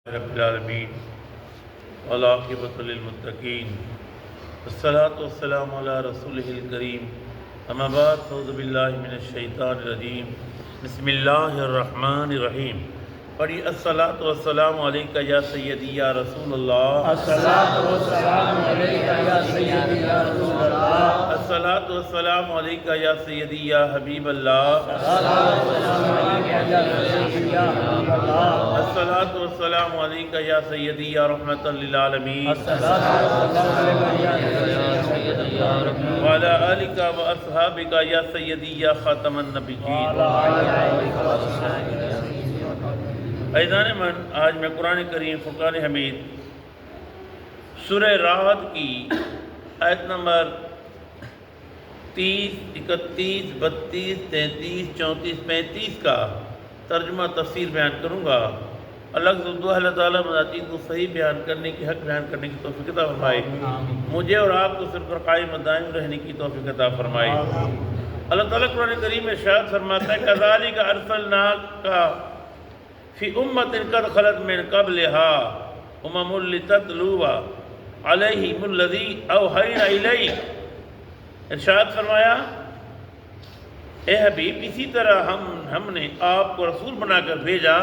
رب العالمین والعاقبۃ للمتقین والصلاۃ والسلام علی رسولہ الکریم اما بعد اعوذ باللہ من الشیطان الرجیم بسم اللہ الرحمن الرحیم پڑھی الصلاۃ والسلام علیکہ یا سیدی یا رسول اللہ الصلاۃ والسلام علیکہ یا سیدی یا رسول اللہ الصلاۃ والسلام علیکہ یا سیدی یا حبیب اللہ الصلاۃ والسلام علیکہ یا سیدی یا حبیب اللہ الصلاۃ والسلام علیکہ یا سیدی یا رحمۃ للعالمین الصلاۃ والسلام علیکہ یا سیدی یا رحمۃ وعلی آلکہ و اصحابکہ یا سیدی یا خاتم النبیین عزیزان من، آج میں قرآن کریم فرقان حمید سورہ رعد کی آیت نمبر 30، 31، 32، 33، 34، 35 کا ترجمہ تفسیر بیان کروں گا۔ اللہ تعالیٰ مذاکرین کو صحیح بیان کرنے کی، حق بیان کرنے کی توفیق عطا فرمائے، مجھے اور آپ کو صرف پر قائم دائم رہنے کی توفیق عطا فرمائے۔ اللہ تعالیٰ قرآن کریم میں ارشاد فرماتا ہے کذالک ارسلناک فی امت قد خلت من قبلها امم لتتلو علیہم الذی اوحینا الیک، ارشاد فرمایا اے حبیب اسی طرح ہم نے آپ کو رسول بنا کر بھیجا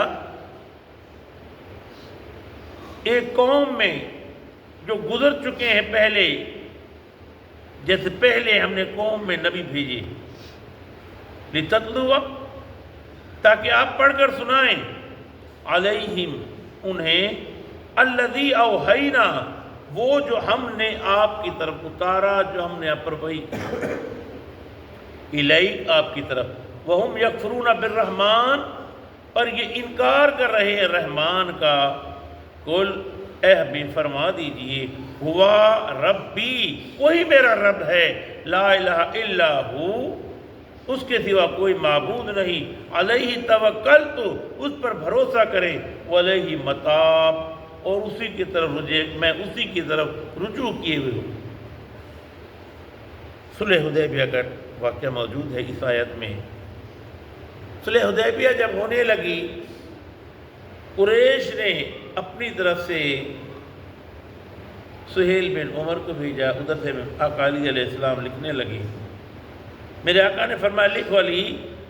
ایک قوم میں جو گزر چکے ہیں پہلے، جیسے پہلے ہم نے قوم میں نبی بھیجے، لتتلو تاکہ آپ پڑھ کر سنائیں، علیہم انہیں، الذی اوحینا وہ جو ہم نے آپ کی طرف اتارا، جو ہم نے آپ پر وحی کی، الیک آپ کی طرف، وہم یکفرون بالرحمن پر یہ انکار کر رہے ہیں رحمان کا، قل اے حبیب فرما دیجئے ہوا ربی وہی میرا رب ہے، لا الہ الا ہو اس کے سوا کوئی معبود نہیں، علیہ توکلت اس پر بھروسہ کریں، وعلیہ متاب اور اسی کی طرف میں اسی کی طرف رجوع کیے ہوئے ہوں۔ صلح حدیبیہ کا واقعہ موجود ہے اس آیت میں۔ صلح حدیبیہ جب ہونے لگی، قریش نے اپنی طرف سے سہیل بن عمر کو بھیجا، ادھر سے آقا علیہ السلام لکھنے لگے۔ میرے آقا نے فرمایا لکھو علی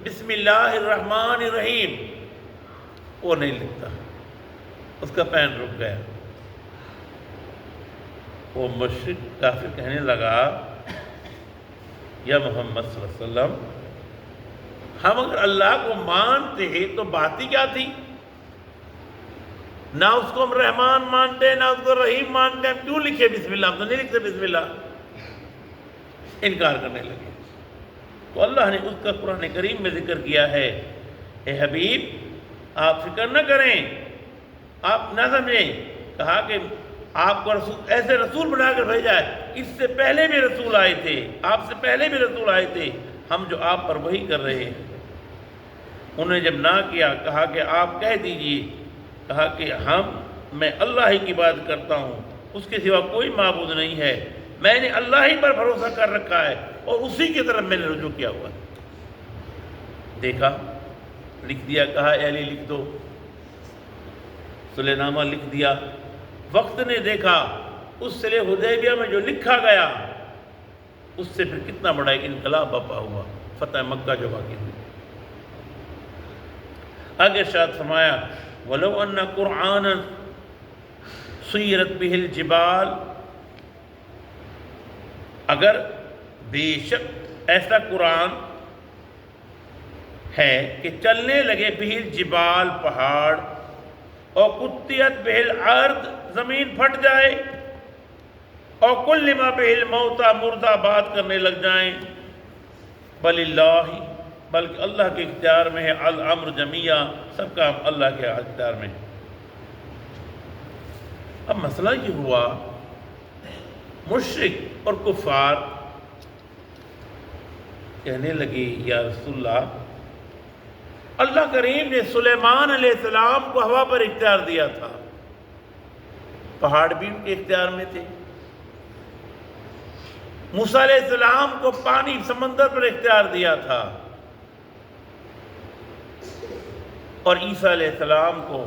بسم اللہ الرحمن الرحیم، وہ نہیں لکھتا، اس کا پین رک گیا۔ وہ مشرک کافر کہنے لگا یا محمد صلی اللہ علیہ وسلم ہم اگر اللہ کو مانتے ہیں تو بات ہی کیا تھی؟ نہ اس کو ہم رحمان مانتے ہیں، نہ اس کو رحیم مانتے ہیں، ہم کیوں لکھے بسم اللہ؟ ہم تو نہیں لکھتے بسم اللہ۔ انکار کرنے لگے تو اللہ نے اس کا قرآن کریم میں ذکر کیا ہے، اے حبیب آپ فکر نہ کریں، آپ نہ سمجھیں، کہا کہ آپ کو ایسے رسول بنا کر بھیجا ہے، اس سے پہلے بھی رسول آئے تھے، آپ سے پہلے بھی رسول آئے تھے، ہم جو آپ پر وحی کر رہے ہیں۔ انہیں جب نہ کیا، کہا کہ آپ کہہ دیجئے، کہا کہ میں اللہ ہی کی بات کرتا ہوں، اس کے سوا کوئی معبود نہیں ہے، میں نے اللہ ہی پر بھروسہ کر رکھا ہے اور اسی کی طرف میں نے رجوع کیا ہوا ہے۔ دیکھا، لکھ دیا، کہا اے علی لکھ دو، صلح نامہ لکھ دیا۔ وقت نے دیکھا اس صلح حدیبیہ میں جو لکھا گیا اس سے پھر کتنا بڑا ایک انقلاب برپا ہوا، فتح مکہ جو واقع ہوئی۔ آگے ارشاد فرمایا وَلَوْ أَنَّ قُرْآنًا سُيِّرَتْ بِهِ الْجِبَالُ، اگر بے شک ایسا قرآن ہے کہ چلنے لگے بِهِ الْجِبَالُ پہاڑ، اور قُطِّعَتْ بِهِ الْأَرْض زمین پھٹ جائے، اور كُلِّمَ بِهِ الْمَوْتَى مردہ بات کرنے لگ جائیں، بل اللہ بلکہ اللہ کے اختیار میں ہے، الامر جمیعا سب کام اللہ کے اختیار میں۔ اب مسئلہ یہ ہوا، مشرک اور کفار کہنے لگے یا رسول اللہ، اللہ کریم نے سلیمان علیہ السلام کو ہوا پر اختیار دیا تھا، پہاڑ بھی ان کے اختیار میں تھے، موسیٰ علیہ السلام کو پانی سمندر پر اختیار دیا تھا، اور عیسیٰ علیہ السلام کو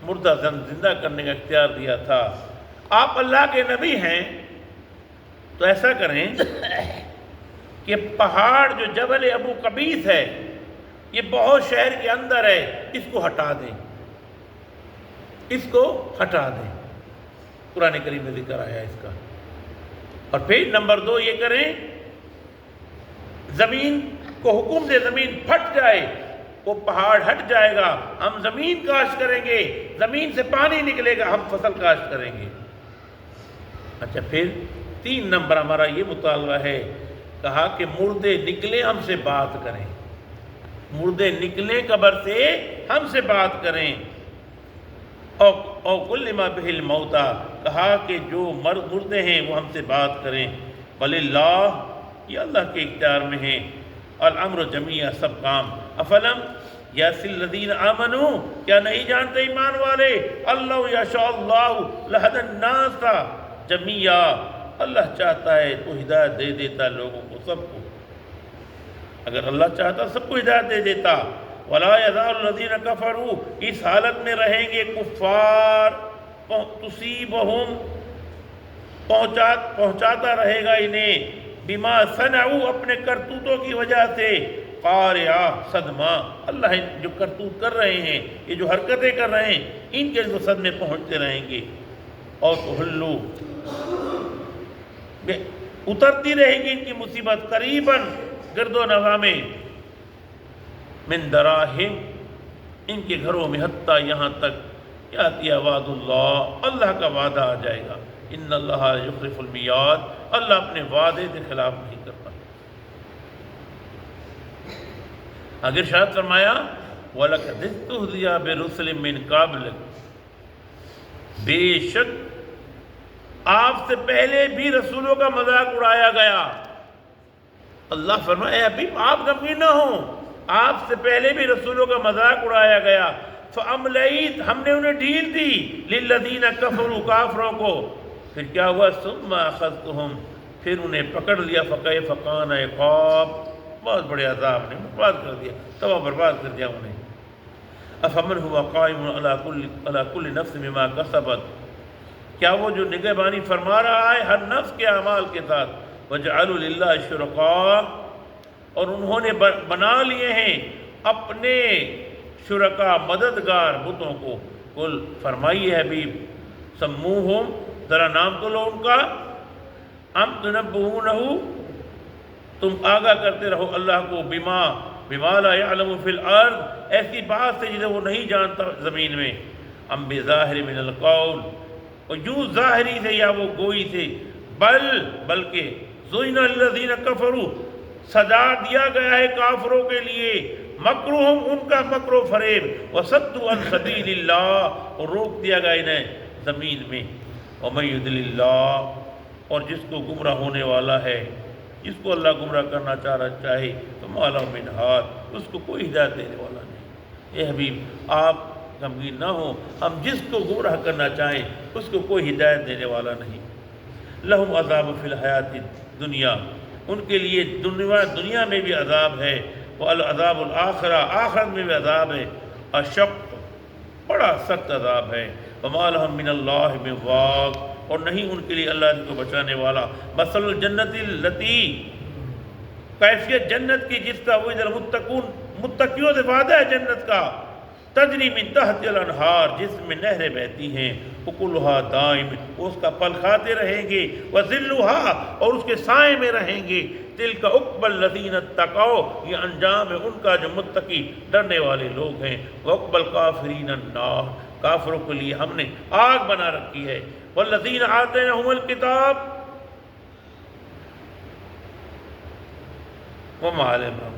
مردہ زندہ کرنے کا اختیار دیا تھا۔ آپ اللہ کے نبی ہیں تو ایسا کریں کہ پہاڑ جو جبل ابو قبیس ہے یہ بہت شہر کے اندر ہے، اس کو ہٹا دیں، اس کو ہٹا دیں۔ قرآن کریم میں ذکر آیا اس کا۔ اور پھر نمبر 2 یہ کریں، زمین کو حکم دے زمین پھٹ جائے، وہ پہاڑ ہٹ جائے گا، ہم زمین کاشت کریں گے، زمین سے پانی نکلے گا، ہم فصل کاشت کریں گے۔ اچھا پھر 3 نمبر ہمارا یہ مطالبہ ہے، کہا کہ مردے نکلیں ہم سے بات کریں، مردے نکلیں قبر سے ہم سے بات کریں۔ او کل ما بہ الموتى، کہا کہ جو مردے ہیں وہ ہم سے بات کریں۔ وللہ، یہ اللہ کے اختیار میں ہیں، الامر جمیعا، سب کام۔ افلم یأسی الذین آمنوا، کیا نہیں جانتے ایمان والے، اللہ یشاء اللہ لہدی الناس جمیعا، اللہ چاہتا ہے تو ہدایت دے دیتا لوگوں کو، سب کو۔ اگر اللہ چاہتا سب کو ہدایت دے دیتا۔ وَلَا يَزَالُ الَّذِينَ كَفَرُوا، اس حالت میں رہیں گے کفار، تُصِيبُهُمْ، پہنچاتا رہے گا انہیں، بِمَا صَنَعُوا، اپنے کرتوتوں کی وجہ سے، قارعہ، صدمہ۔ اللہ جو کرتوت کر رہے ہیں، یہ جو حرکتیں کر رہے ہیں، ان کے جو صدمے پہنچتے رہیں گے۔ اور تحلو، اترتی رہے گی ان کی مصیبت، قریباً، گرد و نواح میں، من دراہم، ان کے گھروں میں، حتیٰ یہاں تک یاتی وعد اللہ، اللہ کا وعدہ آ جائے گا۔ ان اللہ یخلف المیعاد، اللہ اپنے وعدے کے خلاف نہیں کرتا۔ اگر ارشاد فرمایا وَلَقَدِ اسْتُهْزِئَ بِرُسُلٍ مِّن قَبْلِكَ، بے شک آپ سے پہلے بھی رسولوں کا مذاق اڑایا گیا۔ اللہ فرمائے ابھی آپ غمگین نہ ہوں، آپ سے پہلے بھی رسولوں کا مذاق اڑایا گیا۔ فَأَمْلَيْتُ، ہم نے انہیں ڈھیل دی، لِلَّذِينَ كَفَرُوا، کافروں کو۔ پھر کیا ہوا، ثُمَّ أَخَذْتُهُمْ، پھر انہیں پکڑ لیا، فَكَيْفَ كَانَ عِقَابِ، بہت بڑے عذاب نے برباد کر دیا، تباہ برباد کر دیا انہیں۔ أَفَمَنْ هُوَ قَائِمٌ عَلَى كُلِّ نَفْسٍ بِمَا كَسَبَتْ، کیا وہ جو نگہبانی فرما رہا ہے ہر نفس کے اعمال کے ساتھ، وَجَعَلُوا لِلَّهِ شُرَكَاءَ، اور انہوں نے بنا لیے ہیں اپنے شرکا، مددگار بتوں کو۔ قل، فرمائیے حبیب، سموہم، ذرا نام تو لو ان کا، ام تنبہونہ، تم آگاہ کرتے رہو اللہ کو، بما لا یعلم فی الارض، ایسی بات سے جسے وہ نہیں جانتا زمین میں، ام بظاہر من القول، اور یوں ظاہری سے یا وہ گوئی سے، بلکہ زُیِّنَ لِلَّذِينَ كَفَرُوا، سجا دیا گیا ہے کافروں کے لیے، مکرہم، ان کا مکر و فریب، وَصَدُّوا عَن سَبِيلِ اللَّهِ، اور روک دیا گیا انہیں زمین میں۔ وَمَن يُضْلِلِ اللَّهُ، اور جس کو گمراہ ہونے والا ہے، جس کو اللہ گمراہ کرنا چاہے تو مَا لَهُ مِنْ هَادٍ، اس کو کوئی ہدایت دینے والا نہیں۔ اے حبیب آپ غمگین نہ ہو، ہم جس کو گمراہ کرنا چاہیں اس کو کوئی ہدایت دینے والا نہیں۔ لہم عذاب فی الحیات الدنیا، ان کے لیے دنیا میں بھی عذاب ہے، والعذاب الآخرہ، آخرت میں بھی عذاب ہے، اشق، بڑا سخت عذاب ہے۔ وما لہم من اللہ من واق، اور نہیں ان کے لیے اللہ کو بچانے والا۔ مثل الجنت التی، کیفیت جنت کی جس کا وہ ادھر متقیوں سے وعدہ ہے جنت کا، تجری من تحت الانہار، جس میں نہریں بہتی ہیں، اکلھا دائم، اس کا پھل کھاتے رہیں گے، وذلھا، اور اس کے سائے میں رہیں گے، تلک عقبی الذین اتقوا، یہ انجام ہے ان کا جو متقی ڈرنے والے لوگ ہیں، وعقبی الکافرین النار، کافروں کے لیے ہم نے آگ بنا رکھی ہے۔ والذین آتیناہم الکتاب وما علیہم